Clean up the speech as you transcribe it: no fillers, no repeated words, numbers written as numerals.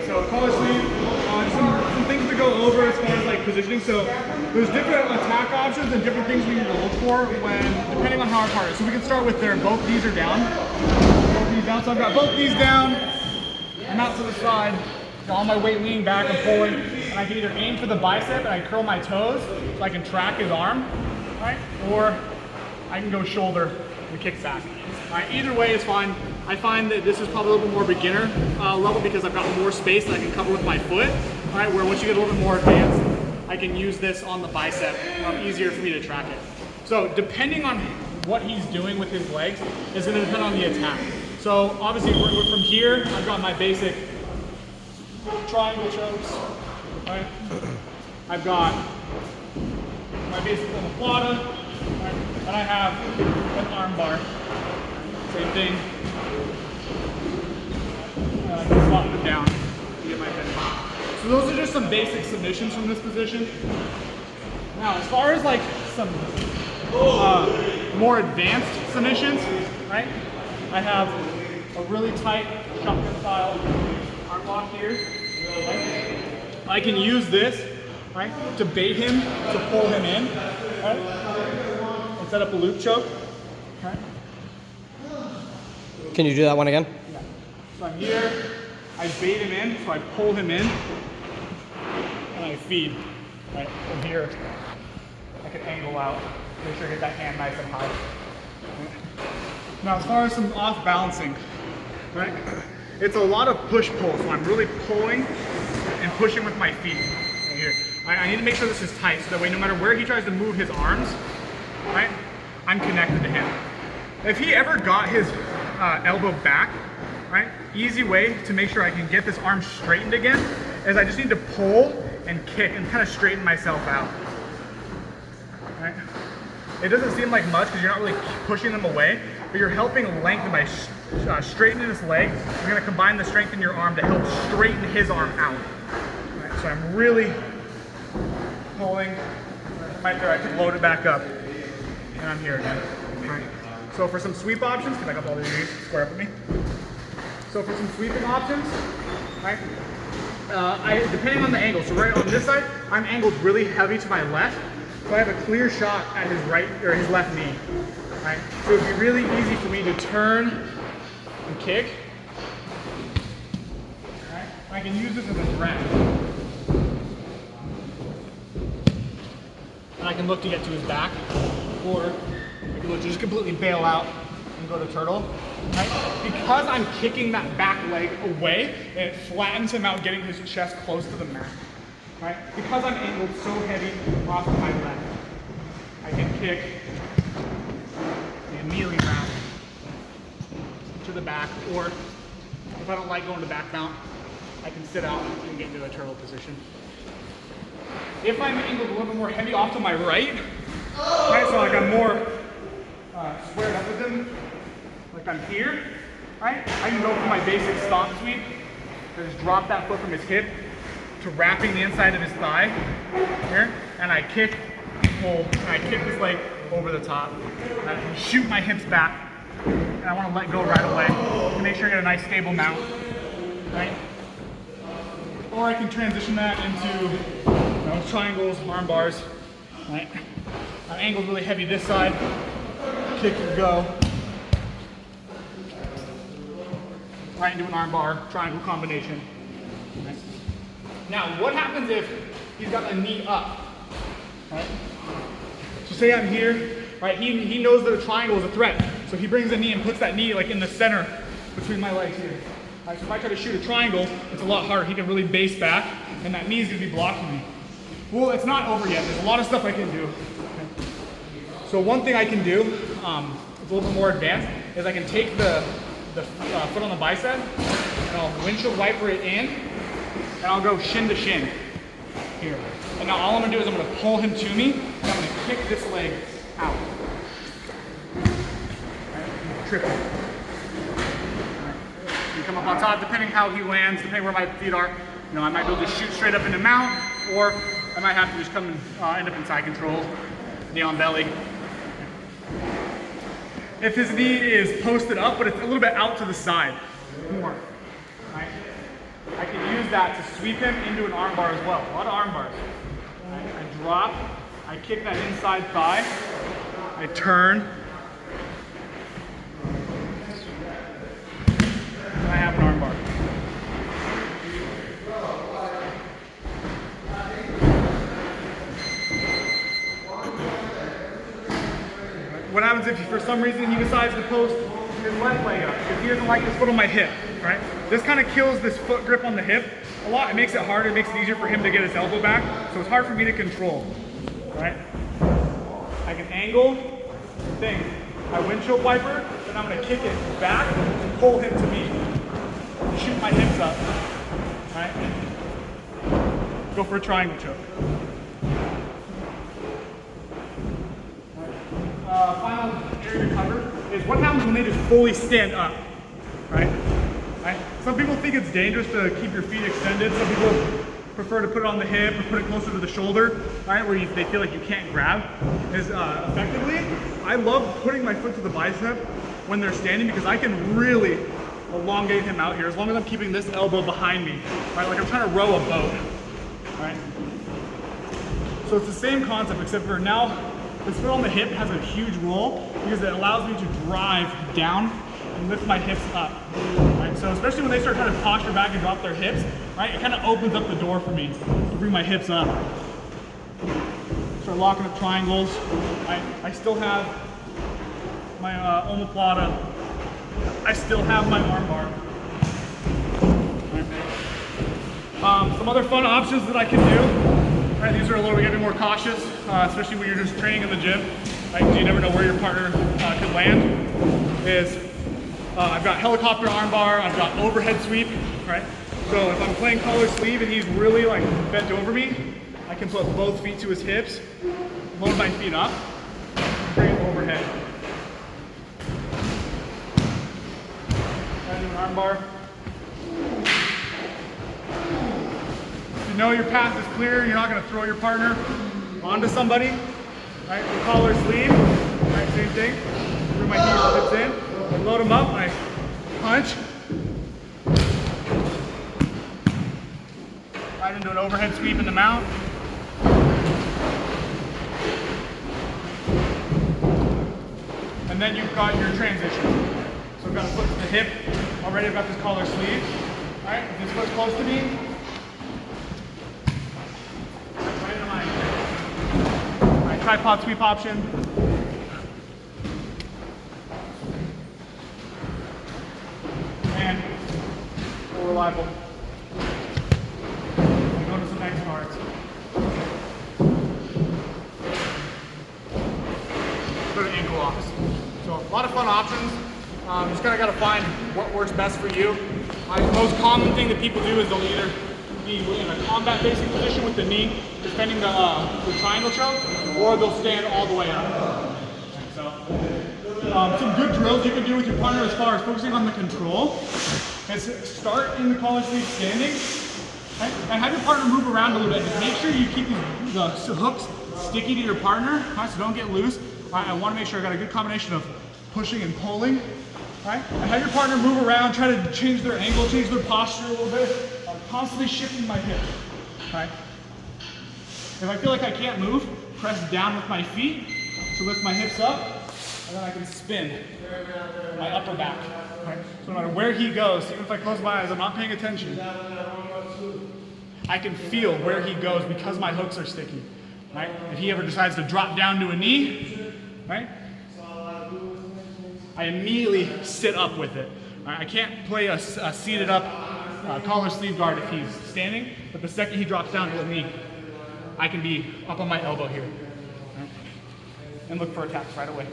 Alright, so collar sleeve, some things to go over as far as like positioning. So there's different attack options and different things we need to look for when, depending on how our part is. So we can start with there, both these are down. Both these down, so I've got both these down. I'm out to the side, got all my weight leaning back and pulling, and I can either aim for the bicep and I curl my toes so I can track his arm, right? Or I can go shoulder and kick back. Right, either way is fine. I find that this is probably a little bit more beginner level because I've got more space that I can cover with my foot. Right, where once you get a little bit more advanced, I can use this on the bicep. Easier for me to track it. So depending on what he's doing with his legs is going to depend on the attack. So obviously from here, I've got my basic triangle chokes. Right? I've got my basic omoplata, right? And I have an arm bar. Same thing. Just slotting them down to get my finish. So those are just some basic submissions from this position. Now, as far as like some more advanced submissions, right? I have a really tight shotgun style arm lock here. Right? I can use this, right, to bait him, to pull him in, right? And set up a loop choke. Right? Can you do that one again? Yeah. So I'm here, I bait him in, so I pull him in, and I feed. Right? From here, I can angle out, make sure I get that hand nice and high. Right? Now, as far as some off balancing, right? It's a lot of push-pull, so I'm really pulling and pushing with my feet. Right here. I need to make sure this is tight, so that way no matter where he tries to move his arms, right, I'm connected to him. If he ever got his elbow back, right, easy way to make sure I can get this arm straightened again is I just need to pull and kick and kind of straighten myself out. Right? It doesn't seem like much because you're not really pushing them away, but you're helping lengthen by straightening his leg. You're going to combine the strength in your arm to help straighten his arm out. Right? So I'm really pulling. Right there, I can load it back up, and I'm here again. Right? So for some sweep options, can I back up all these, square up with me. So for some sweeping options, right? Depending on the angle, so right on this side, I'm angled really heavy to my left, so I have a clear shot at his right or his left knee. Right? So it'd be really easy for me to turn and kick. Right? I can use this as a drag. And I can look to get to his back, or I can look to just completely bail out and go to turtle. Right? Because I'm kicking that back leg away, and it flattens him out, getting his chest close to the mat. Right? Because I'm angled so heavy off to my left, I can kick and immediately wrap to the back, or if I don't like going to back mount, I can sit out and get into a turtle position. If I'm angled a little bit more heavy off to my right, right, so like I'm more squared up with him, like I'm here, right? I can go for my basic stomp sweep, and just drop that foot from his hip to wrapping the inside of his thigh here, and I kick, pull, and I kick this leg over the top. And I can shoot my hips back, and I want to let go right away to make sure I get a nice stable mount, right? Or I can transition that into triangles, arm bars, right? I'm angled really heavy this side, kick and go. Right into an arm bar, triangle combination. Right? Now, what happens if he's got a knee up? Right? So say I'm here, right? He knows that a triangle is a threat, so he brings the knee and puts that knee like in the center between my legs here. Right, so if I try to shoot a triangle, it's a lot harder. He can really base back, and that knee is going to be blocking me. Well, it's not over yet. There's a lot of stuff I can do. Okay. So one thing I can do, it's a little bit more advanced, is I can take the foot on the bicep, and I'll windshield wiper it in, and I'll go shin to shin here. And now all I'm going to do is I'm going to pull him to me, and I'm going to kick this leg out. Right, triple. You come up on top, depending how he lands, depending where my feet are. You know, I might be able to shoot straight up into mount, or I might have to just come and end up in side control, knee on belly. If his knee is posted up, but it's a little bit out to the side, more, right? I can use that to sweep him into an arm bar as well. A lot of arm bars. I drop, I kick that inside thigh, I turn, and I have an arm bar. What happens if for some reason he decides to post his left leg up? Because he doesn't like his foot on my hip, right? This kind of kills this foot grip on the hip a lot. It makes it harder, it makes it easier for him to get his elbow back. So it's hard for me to control, right? I can angle, thing. I windshield wiper, then I'm gonna kick it back and pull him to me. Shoot my hips up, right? Go for a triangle choke. Final area to cover is what happens when they just fully stand up, right? Some people think it's dangerous to keep your feet extended. Some people prefer to put it on the hip or put it closer to the shoulder, right, where they feel like you can't grab as effectively. I love putting my foot to the bicep when they're standing because I can really elongate him out here as long as I'm keeping this elbow behind me, right? Like I'm trying to row a boat, right? So it's the same concept except for now this foot on the hip has a huge role because it allows me to drive down and lift my hips up, right? So especially when they start trying to posture back and drop their hips, right? It kind of opens up the door for me to bring my hips up. Start locking up triangles. I still have my omoplata. I still have my arm bar. Right. Some other fun options that I can do. Right, these are a little bit more cautious, especially when you're just training in the gym. Right, you never know where your partner could land. I've got helicopter armbar, I've got overhead sweep. Right, so if I'm playing collar sleeve and he's really like bent over me, I can put both feet to his hips, load my feet up, bring him overhead. I do an armbar. You know your path is clear, you're not going to throw your partner onto somebody, right? The collar sleeve, right? Same thing. Bring my hips in, I load them up, I punch, right into an overhead sweep in the mount. And then you've got your transition. So I've got a foot to the hip, already I've got this collar sleeve, right? If this foot's close to me, tripod sweep option. And more reliable. And go to some X guards. Go to ankle locks. So a lot of fun options. Just kind of got to find what works best for you. The most common thing that people do is they'll either be in a combat facing position with the knee defending the triangle choke, or they'll stand all the way up. So, some good drills you can do with your partner as far as focusing on the control is start in the collar sleeve standing, right? And have your partner move around a little bit. Just make sure you keep the hooks sticky to your partner, right? So don't get loose. Right? I want to make sure I got a good combination of pushing and pulling, right? And have your partner move around, try to change their angle, change their posture a little bit. I'm constantly shifting my hip, right? If I feel like I can't move, press down with my feet to lift my hips up, and then I can spin my upper back. Right? So no matter where he goes, even if I close my eyes, I'm not paying attention, I can feel where he goes because my hooks are sticky. Right? If he ever decides to drop down to a knee, right? I immediately sit up with it. Right? I can't play a seated up collar sleeve guard if he's standing, but the second he drops down to a knee, I can be up on my elbow here, right? And look for attacks right away.